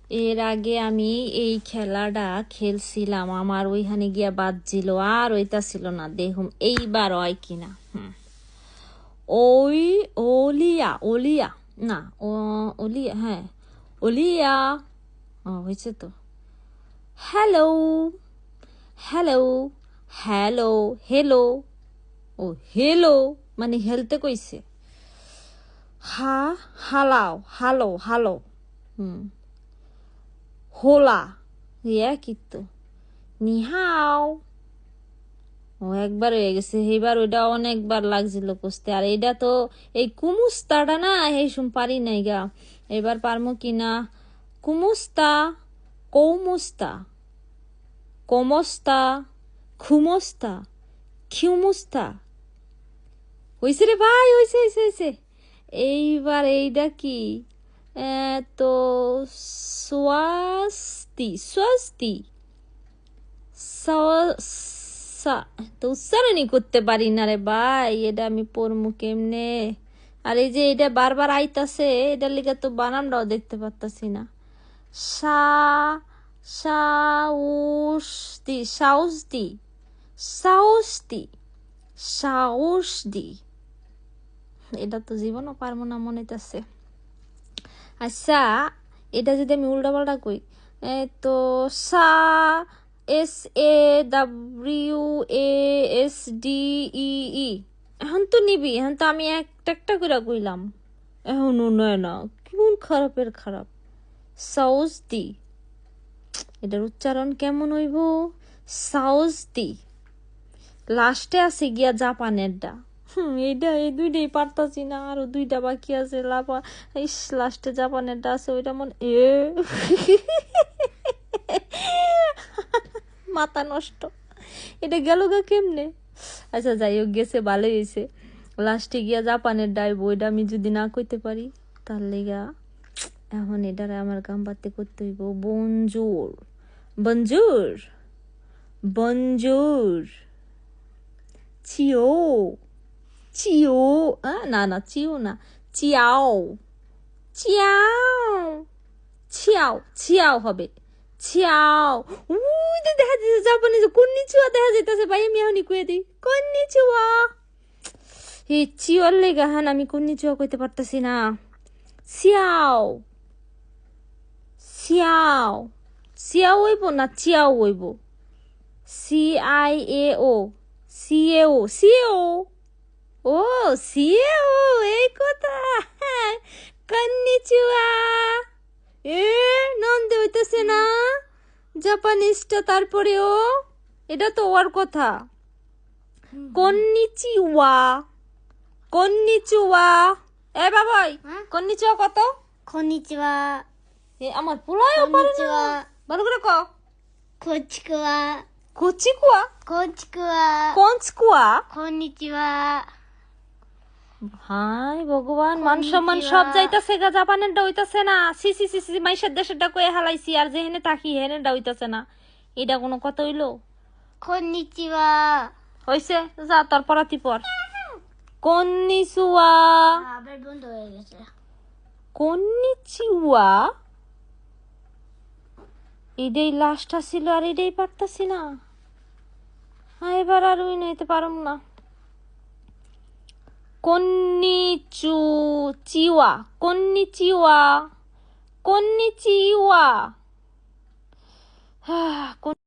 এর আগে আমি এই খেলাটা খেলছিলাম, আমার ওইখানে গিয়া বাজছিল আর ওইটা না, দেখুন এইবার হয় কিনা। ওই ওলিয়া ওলিয়া না ওলিয়া, হ্যাঁ ওলিয়া, হয়েছে তো। হ্যালো হ্যালো হ্যালো হেলো, ও হেলো মানে হেলতে কইছে। হালাও হালো হালো, হোলা কি তো নিহাও। ও একবার হয়ে গেছে, এবার ওইটা অনেকবার লাগছিল কষতে। আর এটা তো এই কুমুস্তাটা না, এই শুন পারি নাই গা, এবার পারমো কিনা। কুমুস্তা, কৌমুস্তা, কমস্তা, খুমস্তা, খিউমুস্তা। হয়েছে রে ভাই, হয়েছে হয়েছে হয়েছে। এইবার এইটা কি, তো স্বস্তি স্বস্তি, তো উচ্চারণই করতে পারি না রে ভাই, এটা আমি পড়মু কেমনে। আর এই যে এটা বারবার আইতাছে, এটার লিগে তো বানানটাও দেখতে পারতাছি না। সাউস্তি সাউস্তি সাউস্তি সাউস্তি, এটা তো জীবনও পারবো না মনে হইতাছে। আচ্ছা, এটা যদি আমি উল্টাপাল্টা কই, তো সা S A W A S D E E, এখন তো নিবি, এখন তো আমি একটা একটা করে কইলাম, এখনও নয় না, কেমন খারাপের খারাপ। সাউস্তি, এটার উচ্চারণ কেমন হইব? সাউস্তি। লাস্টে আছে গিয়া জাপানেরটা, এইটা এই দুইটাই পারতাছি না, আরো দুইটা বাকি আছে। লাস্টে জাপানেরটা আছে, ওইটা মনে মাথা নষ্ট, এটা গেল গা কেমনে। আচ্ছা যাই হোক, গেছে ভালোই হয়েছে। লাস্টে গিয়া জাপানের ডাইব, ওইটা আমি যদি না কইতে পারি তার লেগা এখন এটারে আমার কাম পাতে করতে হইব। বঞ্জুর বঞ্জুর বঞ্জুর, চিও চিও, না না চিও না, চিয়াও চিয়াও চিয়াও চিয়াও হবে, চিয়াও। উই তো দেখা যাচ্ছে জাপানিজ কন্নিচিওয়া দেখা যাইতেছে ভাই, আমি এখনই কয়ে দিই কন্নিচিওয়া। এই চিওর লেগা হান আমি কন্নিচিওয়া কইতে পারতাছি না। চিয়াও চিয়াও, চিয়াও হইব না চিয়াও হইব? CIAO, সিএও সিএও, ও সিএও, এই কথা। কন্নিচিওয়া, নন্দে হইতেছে না জাপানিজটা, তারপরেও এটা তো ওর কথা। কন্নিচিওয়া কন্নিচিওয়া, বাবাই কন্নিচিওয়া কত? কন্নিচিওয়া, আমার পুরাইও পারে না, ভালো করে ক। কোচিকুয়া, কুচিকুয়া, কোচিকুয়া, কনচকুয়া, কন্নিচিওয়া। হাই ভগবান, মান সম্মান সব যাইতাছে গা, জাপানেরটা হইতাছে না। সি সি সি সি, মাইশের দেশেরটা কয়ে হালাইছি, আর যেহেনে থাকি হেনেরটা হইতাছে না। এটা কোনো কথা হইলো? কন্নিচিওয়া হইছে, যা তোর পড়াতি পর। কন্নিচুয়া, আবার বন্ধ হয়ে গেছে। কন্নিচিওয়া, এটাই লাস্টটা ছিল, আর এটাই পারতাছি না। এবার আর ওই নিতে পারুম না। Konnichiwa konnichiwa konnichiwa,